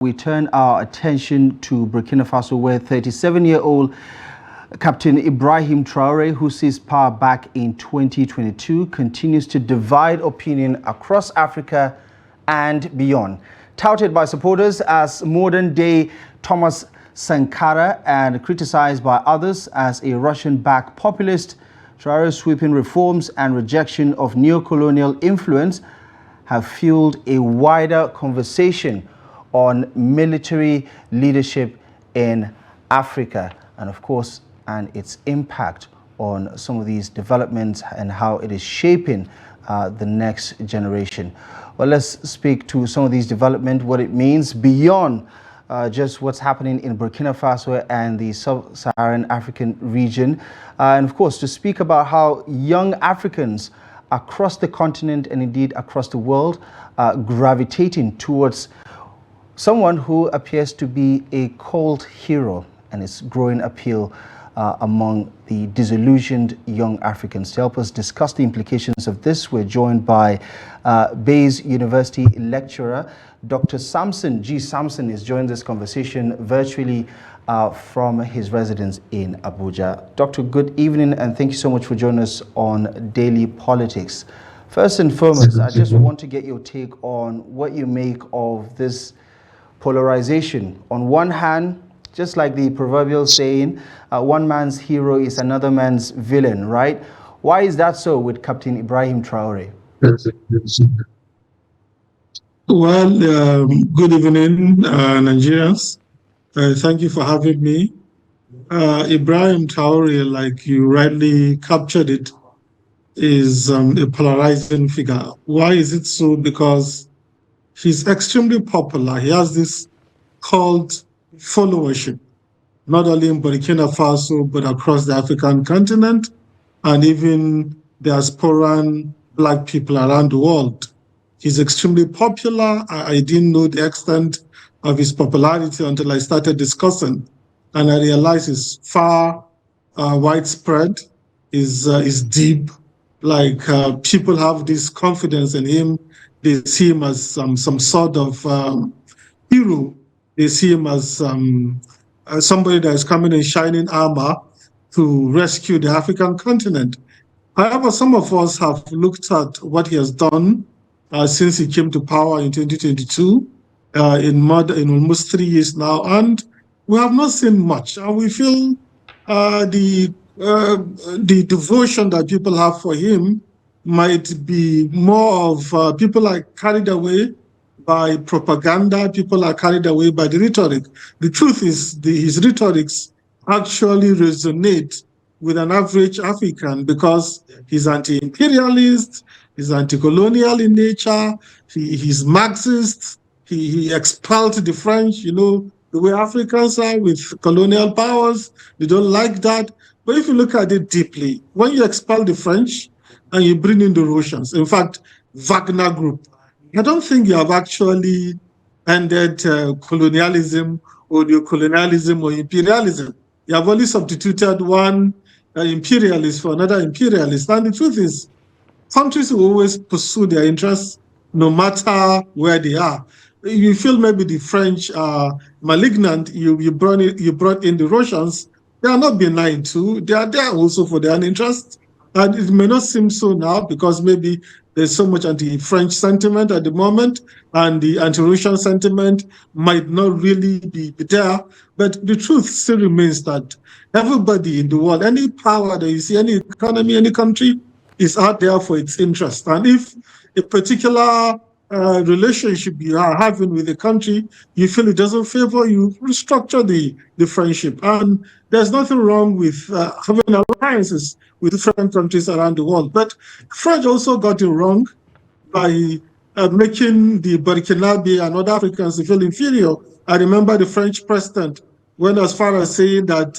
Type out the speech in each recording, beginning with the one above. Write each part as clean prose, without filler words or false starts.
We turn our attention to Burkina Faso, where 37-year-old Captain Ibrahim Traoré, who seized power back in 2022, continues to divide opinion across Africa and beyond. Touted by supporters as modern-day Thomas Sankara and criticized by others as a Russian-backed populist, Traoré's sweeping reforms and rejection of neo-colonial influence have fueled a wider conversation on military leadership in Africa and, of course, and its impact on some of these developments and how it is shaping the next generation. Well, let's speak to some of these developments, what it means beyond just what's happening in Burkina Faso and the sub-Saharan African region. And of course, to speak about how young Africans across the continent and indeed across the world are gravitating towards someone who appears to be a cult hero and its growing appeal among the disillusioned young Africans. To help us discuss the implications of this, we're joined by Bayes University lecturer, Dr. Samson Samson is joining this conversation virtually from his residence in Abuja. Doctor, good evening and thank you so much for joining us on Daily Politics. First and foremost, I just want to get your take on what you make of this polarization. On one hand, just like the proverbial saying, one man's hero is another man's villain, right? Why is that so with Captain Ibrahim Traoré? Well, good evening, Nigerians. Thank you for having me. Ibrahim Traoré, like you rightly captured it, is a polarizing figure. Why is it so? Because he's extremely popular. He has this cult followership, not only in Burkina Faso, but across the African continent, and even diasporan Black people around the world. He's extremely popular. I didn't know the extent of his popularity until I started discussing, and I realized it's far widespread, is deep. Like people have this confidence in him. They see him as some sort of hero. They see him as somebody that is coming in shining armor to rescue the African continent. However, some of us have looked at what he has done since he came to power in 2022, in almost 3 years now, and we have not seen much. And we feel the devotion that people have for him might be more of people are carried away by propaganda, people are carried away by the rhetoric. The truth is his rhetorics actually resonate with an average African because he's anti-imperialist, he's anti-colonial in nature, he's Marxist, he expelled the French, you know, the way Africans are with colonial powers, they don't like that. But if you look at it deeply, when you expel the French and you bring in the Russians, in fact, Wagner Group, I don't think you have actually ended colonialism or neocolonialism or imperialism. You have only substituted one imperialist for another imperialist. And the truth is, countries will always pursue their interests no matter where they are. You feel maybe the French are malignant, you brought in the Russians. They are not benign too. They are there also for their own interests. And it may not seem so now because maybe there's so much anti-French sentiment at the moment, and the anti-Russian sentiment might not really be there. But the truth still remains that everybody in the world, any power that you see, any economy, any country, is out there for its interest. And if a particular relationship you are having with a country, you feel it doesn't favor you, restructure the friendship. And there's nothing wrong with having alliances with different countries around the world. But French also got it wrong by making the Burkinabe and other Africans feel inferior. I remember the French president went as far as saying that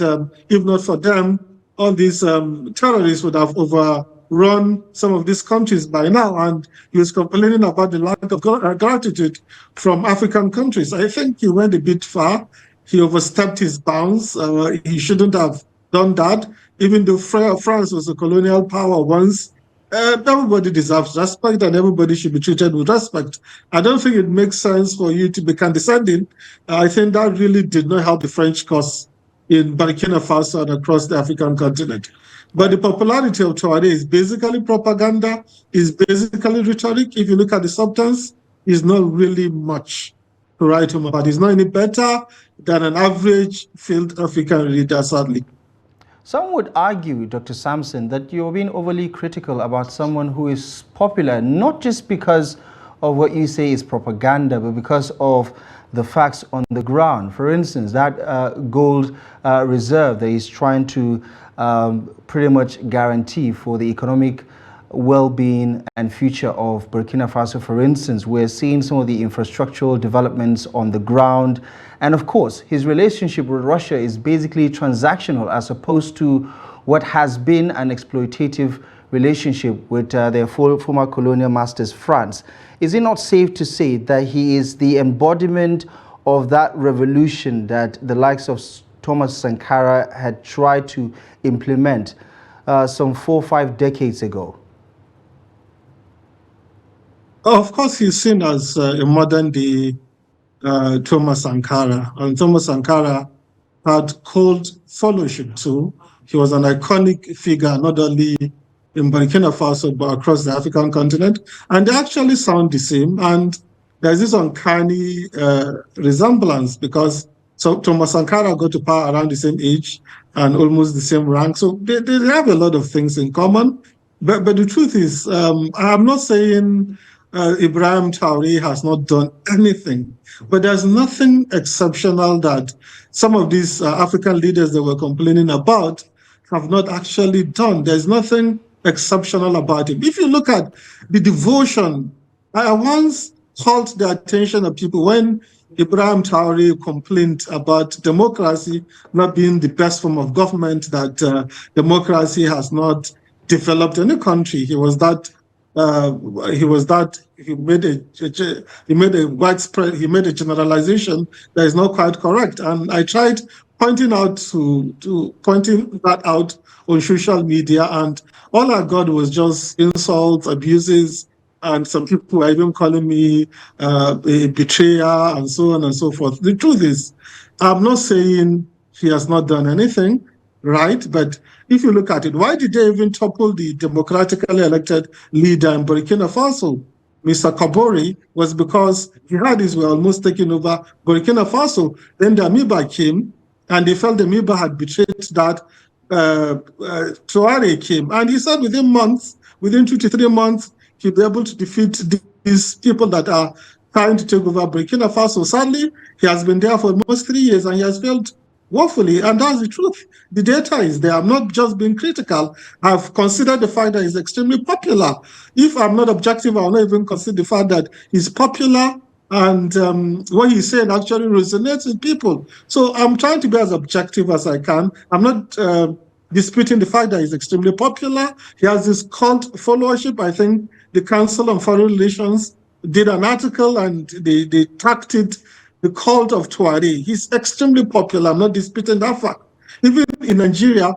if not for them, all these terrorists would have overrun some of these countries by now. And he was complaining about the lack of gratitude from African countries. I think he went a bit far. He overstepped his bounds. He shouldn't have done that. Even though France was a colonial power once, Everybody deserves respect and everybody should be treated with respect. I don't think it makes sense for you to be condescending. I think that really did not help the French cause in Burkina Faso and across the African continent. But the popularity of Traoré is basically propaganda, is basically rhetoric. If you look at the substance, it's not really much to write home about. It's not any better than an average field African reader, sadly. Some would argue, Dr. Samson, that you're being overly critical about someone who is popular, not just because of what you say is propaganda, but because of the facts on the ground. For instance, that gold reserve that he's trying to pretty much guarantee for the economic well-being and future of Burkina Faso. For instance, we're seeing some of the infrastructural developments on the ground. And of course, his relationship with Russia is basically transactional as opposed to what has been an exploitative relationship with their former colonial masters, France. Is it not safe to say that he is the embodiment of that revolution that the likes of Thomas Sankara had tried to implement some 4 or 5 decades ago? Of course, he's seen as a modern-day Thomas Sankara. And Thomas Sankara had cold fellowship too. He was an iconic figure, not only in Burkina Faso, but across the African continent. And they actually sound the same. And there's this uncanny resemblance because Thomas Sankara got to power around the same age and almost the same rank. So they have a lot of things in common. But the truth is, I'm not saying Ibrahim Traoré has not done anything, but there's nothing exceptional that some of these African leaders that we're complaining about have not actually done. There's nothing exceptional about him. If you look at the devotion, I once called the attention of people when Ibrahim Traoré complained about democracy not being the best form of government, that democracy has not developed in the country. He made a widespread, he made a generalization that is not quite correct. And I tried pointing that out on social media, and all I got was just insults, abuses, and some people were even calling me a betrayer and so on and so forth. The truth is, I'm not saying he has not done anything, right? But if you look at it, why did they even topple the democratically elected leader in Burkina Faso, Mr. Kabore? Was because jihadis were almost taking over Burkina Faso. Then the Amoeba came, and they felt the Amoeba had betrayed that Traoré came. And he said within 2 to 3 months, he'll be able to defeat these people that are trying to take over Burkina Faso. Sadly, he has been there for almost 3 years, and he has failed woefully, and that's the truth. The data is there. I'm not just being critical. I've considered the fact that he's extremely popular. If I'm not objective, I'll not even consider the fact that he's popular and what he's saying actually resonates with people. So I'm trying to be as objective as I can. I'm not disputing the fact that he's extremely popular. He has this cult followership. I think the Council on Foreign Relations did an article and they tracked it, the cult of Traoré. He's extremely popular. I'm not disputing that fact. Even in Nigeria,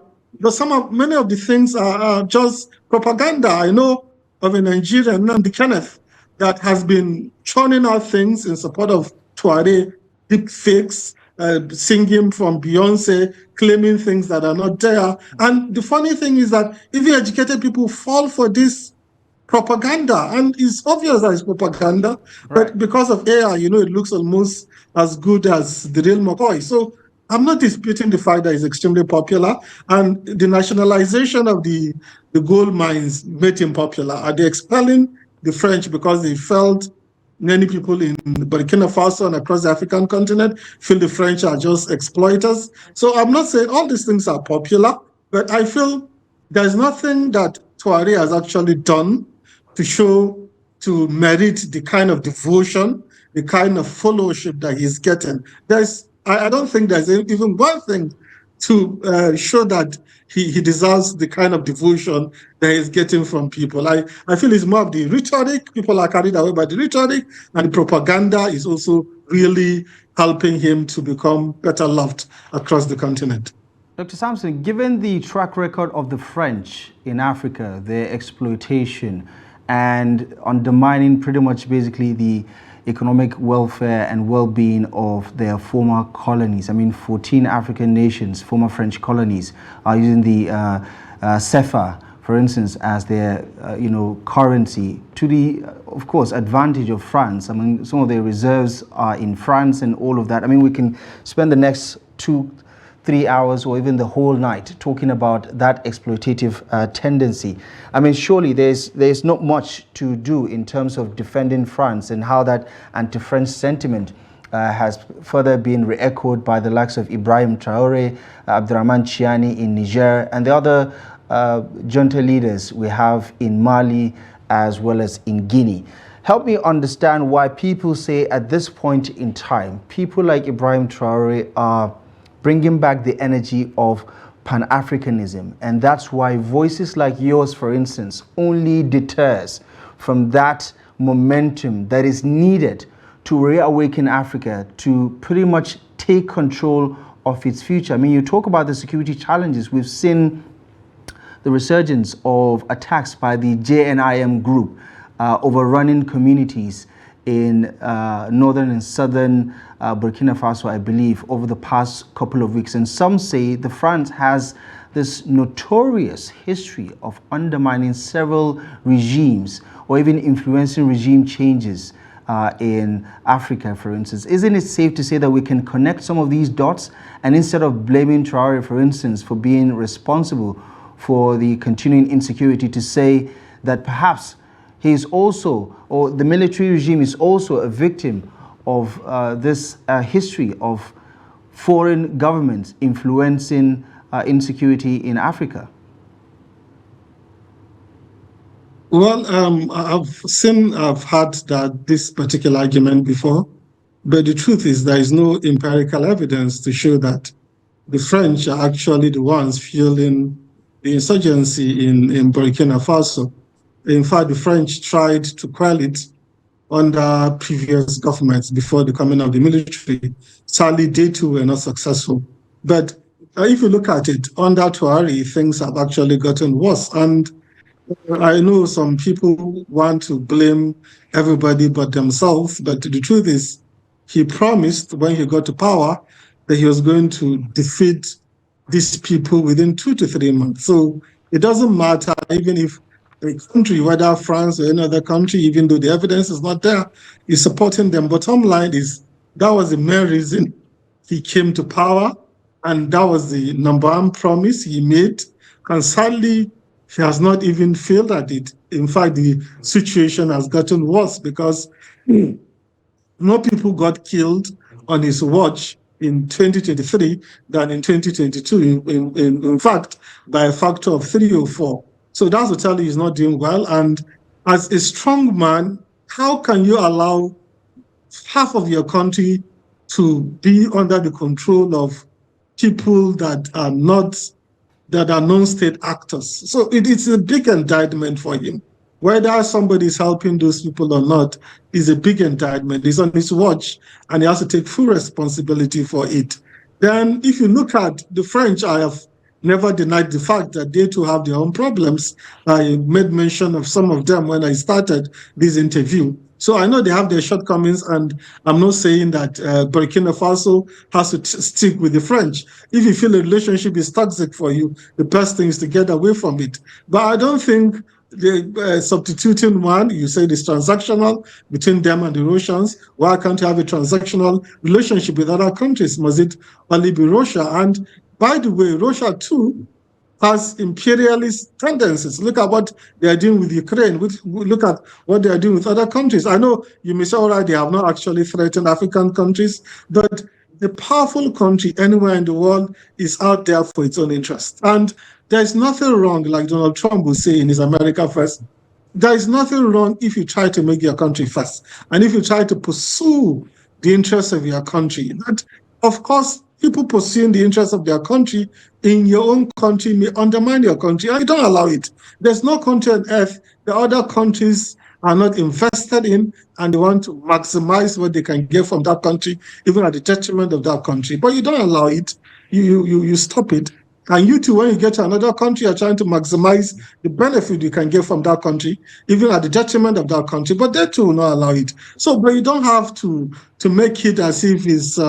many of the things are just propaganda. I know of a Nigerian, Nnamdi Kenneth, that has been churning out things in support of Traoré, deep fakes, singing from Beyonce, claiming things that are not there. And the funny thing is that even educated people fall for this propaganda, and it's obvious that it's propaganda, right? But because of AI, it looks almost as good as the real McCoy. So I'm not disputing the fact that it's extremely popular, and the nationalization of the gold mines made him popular. Are they expelling the French because they felt many people in Burkina Faso and across the African continent feel the French are just exploiters? So I'm not saying all these things are popular, but I feel there's nothing that Traoré has actually done to merit the kind of devotion, the kind of followership that he's getting. I don't think there's even one thing to show that he deserves the kind of devotion that he's getting from people. I feel it's more of the rhetoric. People are carried away by the rhetoric, and the propaganda is also really helping him to become better loved across the continent. Dr. Samson, given the track record of the French in Africa, their exploitation and undermining pretty much basically the economic welfare and well-being of their former colonies. I mean, 14 African nations, former French colonies, are using the CFA, for instance, as their currency, to the, of course, advantage of France. I mean, some of their reserves are in France and all of that. I mean, we can spend the next 2-3 hours or even the whole night talking about that exploitative tendency. I mean, surely there's not much to do in terms of defending France and how that anti-French sentiment has further been re-echoed by the likes of Ibrahim Traoré, Abdurrahman Chiani in Niger, and the other junta leaders we have in Mali as well as in Guinea. Help me understand why people say at this point in time, people like Ibrahim Traoré are bringing back the energy of Pan-Africanism. And that's why voices like yours, for instance, only deters from that momentum that is needed to reawaken Africa to pretty much take control of its future. I mean, you talk about the security challenges. We've seen the resurgence of attacks by the JNIM group overrunning communities in northern and southern Burkina Faso, I believe, over the past couple of weeks. And some say the France has this notorious history of undermining several regimes or even influencing regime changes in Africa, for instance. Isn't it safe to say that we can connect some of these dots, and instead of blaming Traoré, for instance, for being responsible for the continuing insecurity, to say that perhaps he is also, or the military regime is also a victim of this history of foreign governments influencing insecurity in Africa? Well, I've heard this particular argument before, but the truth is there is no empirical evidence to show that the French are actually the ones fueling the insurgency in Burkina Faso. In fact, the French tried to quell it under previous governments before the coming of the military. Sadly, they too were not successful. But if you look at it, under Traoré, things have actually gotten worse. And I know some people want to blame everybody but themselves, but the truth is, he promised when he got to power that he was going to defeat these people within 2 to 3 months. So it doesn't matter even if a country, whether France or any other country, even though the evidence is not there, is supporting them. Bottom line is that was the main reason he came to power, and that was the number one promise he made. And sadly, he has not even failed at it. In fact, the situation has gotten worse because more people got killed on his watch in 2023 than in 2022, in fact, by a factor of 3 or 4. So that's to tell you he's not doing well. And as a strong man, how can you allow half of your country to be under the control of people that are non-state actors? So it's a big indictment for him. Whether somebody is helping those people or not is a big indictment. It's on his watch, and he has to take full responsibility for it. Then if you look at the French, I have never denied the fact that they too have their own problems. I made mention of some of them when I started this interview. So I know they have their shortcomings, and I'm not saying that Burkina Faso has to stick with the French. If you feel a relationship is toxic for you, the best thing is to get away from it. But I don't think substituting one, you say it's transactional between them and the Russians. Why can't you have a transactional relationship with other countries? Must it only be Russia? And by the way, Russia too has imperialist tendencies. Look at what they are doing with Ukraine. Look at what they are doing with other countries. I know you may say, all right, they have not actually threatened African countries, but the powerful country anywhere in the world is out there for its own interest. And there's nothing wrong, like Donald Trump will say in his America First, there is nothing wrong if you try to make your country first, and if you try to pursue the interests of your country. That, of course, people pursuing the interests of their country in your own country may undermine your country, and you don't allow it. There's no country on earth that other countries are not invested in, and they want to maximize what they can get from that country, even at the detriment of that country. But you don't allow it. You stop it. And you too, when you get to another country, are trying to maximize the benefit you can get from that country, even at the detriment of that country. But they too will not allow it. So, but you don't have to make it as if it's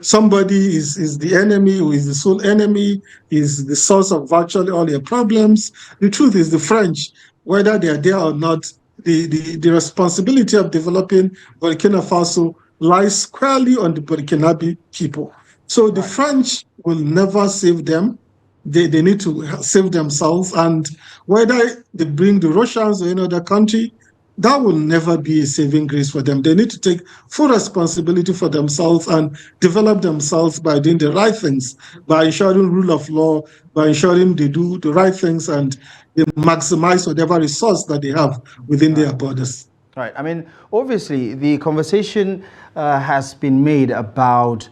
somebody is the enemy, who is the sole enemy, is the source of virtually all your problems. The truth is, the French, whether they are there or not, the responsibility of developing Burkina Faso lies squarely on the Burkinabe people. So the French will never save them. They need to save themselves. And whether they bring the Russians or any other country, that will never be a saving grace for them. They need to take full responsibility for themselves and develop themselves by doing the right things, by ensuring rule of law, by ensuring they do the right things and they maximize whatever resource that they have within their borders. Right. I mean, obviously, the conversation has been made about,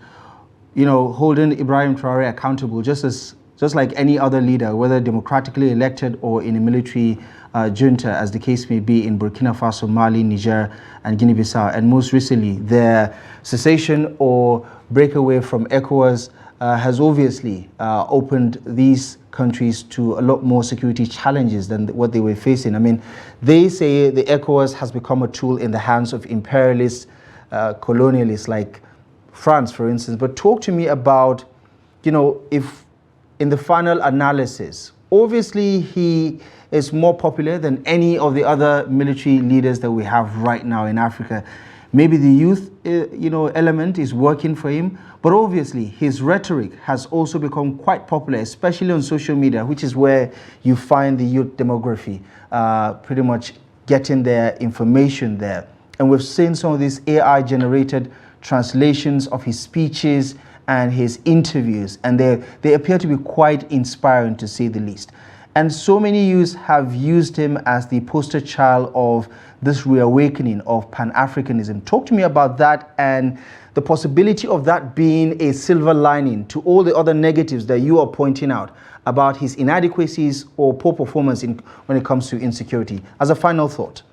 holding Ibrahim Traoré accountable, just like any other leader, whether democratically elected or in a military junta, as the case may be in Burkina Faso, Mali, Niger, and Guinea-Bissau. And most recently, their cessation or breakaway from ECOWAS has obviously opened these countries to a lot more security challenges than what they were facing. I mean, they say the ECOWAS has become a tool in the hands of imperialists, colonialists like France, for instance. But talk to me about, if in the final analysis, obviously he is more popular than any of the other military leaders that we have right now in Africa. Maybe the youth, element is working for him, but obviously his rhetoric has also become quite popular, especially on social media, which is where you find the youth demography pretty much getting their information there. And we've seen some of these AI-generated translations of his speeches and his interviews, and they appear to be quite inspiring, to say the least. And so many youths have used him as the poster child of this reawakening of Pan-Africanism. Talk to me about that and the possibility of that being a silver lining to all the other negatives that you are pointing out about his inadequacies or poor performance when it comes to insecurity. As a final thought.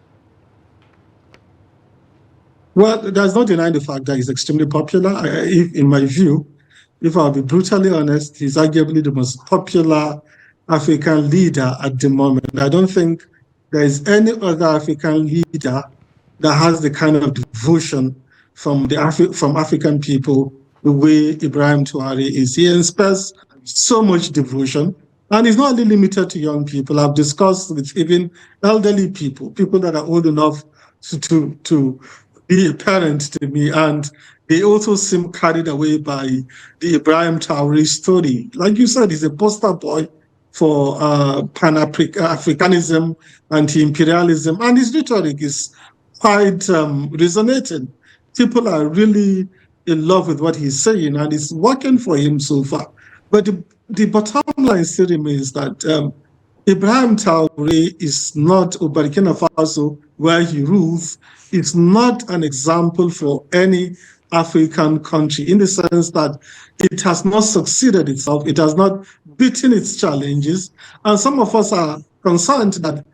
Well, there's no denying the fact that he's extremely popular. In my view, if I'll be brutally honest, he's arguably the most popular African leader at the moment. I don't think there is any other African leader that has the kind of devotion from African people the way Ibrahim Traoré is. He inspires so much devotion, and it's not only limited to young people. I've discussed with even elderly people, people that are old enough to be a parent to me, and they also seem carried away by the Ibrahim Traoré story. Like you said, he's a poster boy for Pan-Africanism, anti-imperialism, and his rhetoric is quite resonating. People are really in love with what he's saying, and it's working for him so far. But the bottom line still remains that Ibrahim Traoré is not, or Burkina Faso, where he rules, is not an example for any African country, in the sense that it has not succeeded itself, it has not beaten its challenges. And some of us are concerned that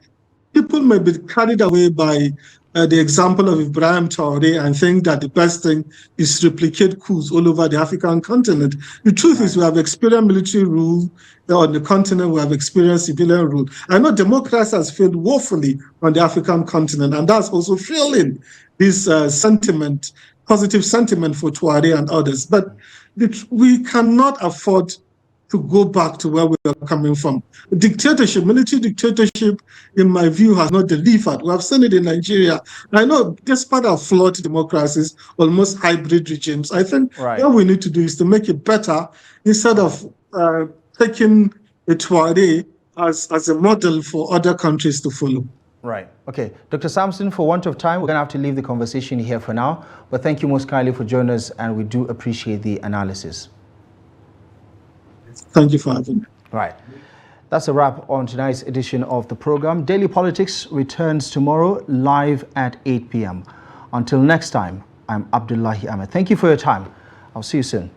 people may be carried away by the example of Ibrahim Traoré and think that the best thing is to replicate coups all over the African continent. The truth is we have experienced military rule on the continent, we have experienced civilian rule. I know democracy has failed woefully on the African continent, and that's also fueling this sentiment, positive sentiment for Traoré and others. But we cannot afford to go back to where we are coming from. Dictatorship, military dictatorship, in my view, has not delivered. We have seen it in Nigeria. I know, despite our flawed democracies, almost hybrid regimes, I think what we need to do is to make it better instead of taking a Traoré as a model for other countries to follow. Right. Okay. Dr. Samson, for want of time, we're going to have to leave the conversation here for now. But thank you most kindly for joining us, and we do appreciate the analysis. Thank you for having me. Right. That's a wrap on tonight's edition of the program. Daily Politics returns tomorrow live at 8 p.m. Until next time, I'm Abdullahi Ahmed. Thank you for your time. I'll see you soon.